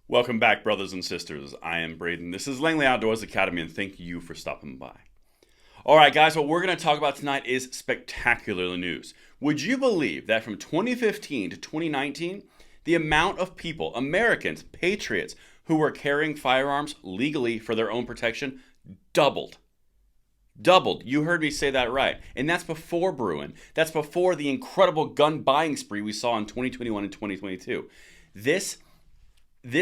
Welcome back, brothers and sisters. I am Braden. This is Langley Outdoors Academy, and thank you for stopping by. All right, guys, what we're going to talk about tonight is spectacular news. Would you believe that from 2015 to 2019, the amount of people, Americans, patriots, who were carrying firearms legally for their own protection doubled? Doubled. You heard me say that right. And that's before Bruin. That's before the incredible gun buying spree we saw in 2021 and 2022. This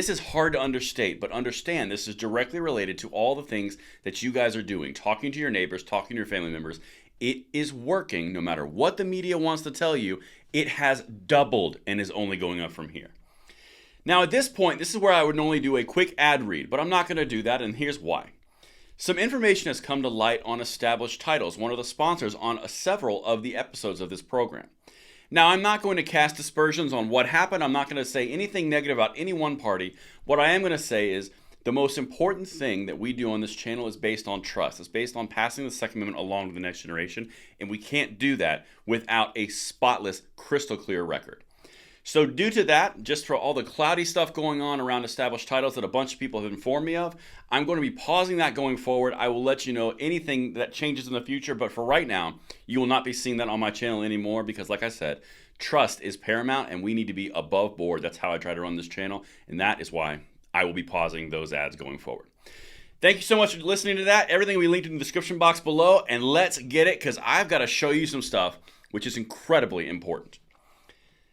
is hard to understate, but understand this is directly related to all the things that you guys are doing, talking to your neighbors, talking to your family members. It is working no matter what the media wants to tell you. It has doubled and is only going up from here. Now, at this point, this is where I would normally do a quick ad read, but I'm not going to do that, and here's why. Some information has come to light on Established Titles, one of the sponsors on several of the episodes of this program. Now, I'm not going to cast aspersions on what happened. I'm not going to say anything negative about any one party. What I am going to say is the most important thing that we do on this channel is based on trust. It's based on passing the Second Amendment along to the next generation, and we can't do that without a spotless, crystal clear record. So due to that, just for all the cloudy stuff going on around Established Titles that a bunch of people have informed me of, I'm going to be pausing that going forward. I will let you know anything that changes in the future, but for right now, you will not be seeing that on my channel anymore because, like I said, trust is paramount and we need to be above board. That's how I try to run this channel, and that is why I will be pausing those ads going forward. Thank you so much for listening to that. Everything will be linked in the description box below, and let's get it because I've got to show you some stuff which is incredibly important.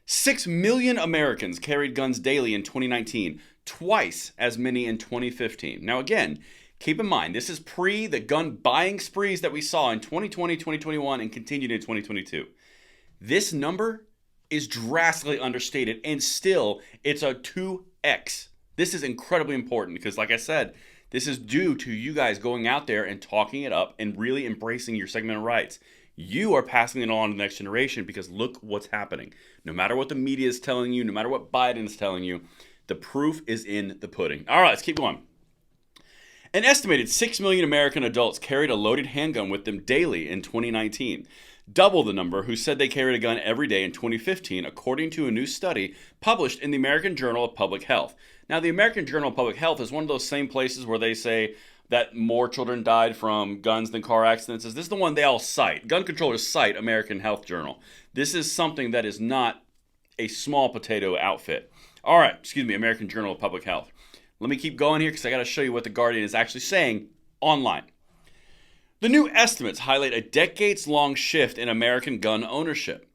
6 million Americans carried guns daily in 2019, twice as many in 2015. Now again, keep in mind, this is pre the gun buying sprees that we saw in 2020, 2021, and continued in 2022. This number is drastically understated, and still, it's a 2x. This is incredibly important because, like I said, this is due to you guys going out there and talking it up and really embracing your Second Amendment rights. You are passing it on to the next generation because look what's happening. No matter what the media is telling you, no matter what Biden is telling you, the proof is in the pudding. All right, let's keep going. An estimated 6 million American adults carried a loaded handgun with them daily in 2019, double the number who said they carried a gun every day in 2015, according to a new study published in the American Journal of Public Health. Now, the American Journal of Public Health is one of those same places where they say that more children died from guns than car accidents. This is the one they all cite. Gun controllers cite American Health Journal. This is something that is not a small potato outfit. All right, American Journal of Public Health. Let me keep going here because I got to show you what the Guardian is actually saying online. The new estimates highlight a decades-long shift in American gun ownership,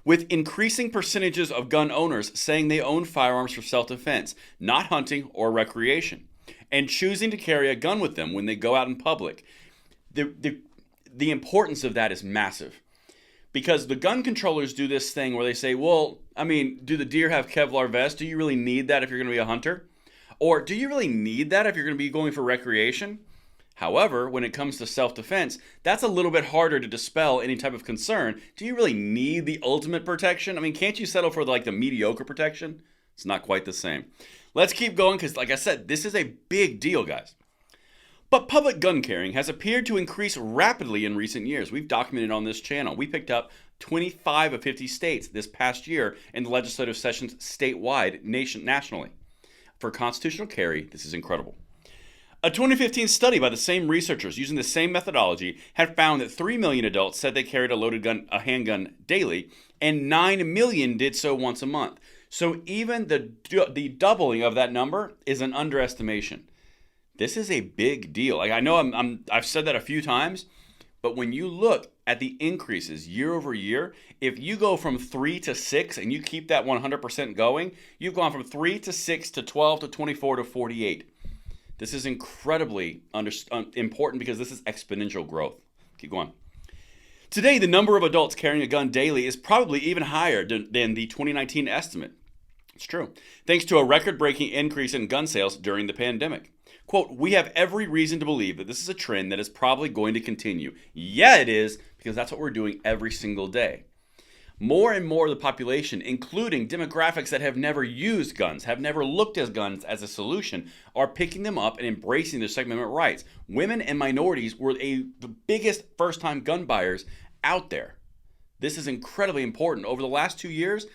with increasing percentages of gun owners saying they own firearms for self-defense, not hunting or recreation, and choosing to carry a gun with them when they go out in public. The importance of that is massive because the gun controllers do this thing where they say, well, I mean, do the deer have Kevlar vests? Do you really need that if you're going to be a hunter? Or do you really need that if you're going to be going for recreation? However, when it comes to self-defense, that's a little bit harder to dispel any type of concern. Do you really need the ultimate protection? I mean, can't you settle for the mediocre protection? It's not quite the same. Let's keep going because, like I said, this is a big deal, guys. But public gun carrying has appeared to increase rapidly in recent years. We've documented on this channel. We picked up 25 of 50 states this past year in the legislative sessions statewide, nationally. For constitutional carry, this is incredible. A 2015 study by the same researchers using the same methodology had found that 3 million adults said they carried a handgun daily, and 9 million did so once a month. So even the doubling of that number is an underestimation. This is a big deal. I know I've said that a few times, but when you look at the increases year over year, if you go from 3 to 6 and you keep that 100% going, you've gone from 3 to 6 to 12 to 24 to 48. This is incredibly important because this is exponential growth. Keep going. Today, the number of adults carrying a gun daily is probably even higher than the 2019 estimate. It's true. Thanks to a record-breaking increase in gun sales during the pandemic. Quote, we have every reason to believe that this is a trend that is probably going to continue. Yeah, it is, because that's what we're doing every single day. More and more of the population, including demographics that have never used guns, have never looked at guns as a solution, are picking them up and embracing their Second Amendment rights. Women and minorities were the biggest first-time gun buyers out there. This is incredibly important. Over the last 2 years,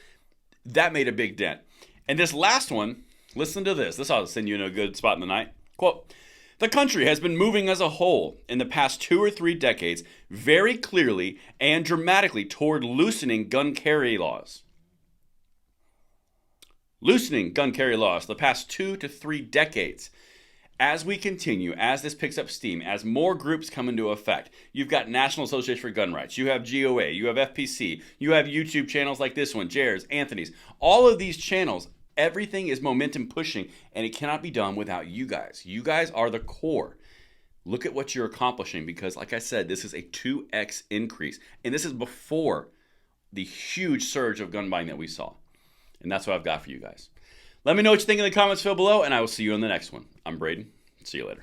that made a big dent. And this last one, Listen to this. This ought to send you in a good spot in the night. Quote, the country has been moving as a whole in the past 2 or 3 decades very clearly and dramatically toward loosening gun carry laws. Loosening gun carry laws the past 2 to 3 decades. As we continue, as this picks up steam, as more groups come into effect, you've got National Association for Gun Rights, you have GOA, you have FPC, you have YouTube channels like this one, Jared's, Anthony's. All of these channels, everything is momentum pushing, and it cannot be done without you guys. You guys are the core. Look at what you're accomplishing because, like I said, this is a 2x increase, and this is before the huge surge of gun buying that we saw. And that's what I've got for you guys. Let me know what you think in the comments below, and I will see you on the next one. I'm Braden. See you later.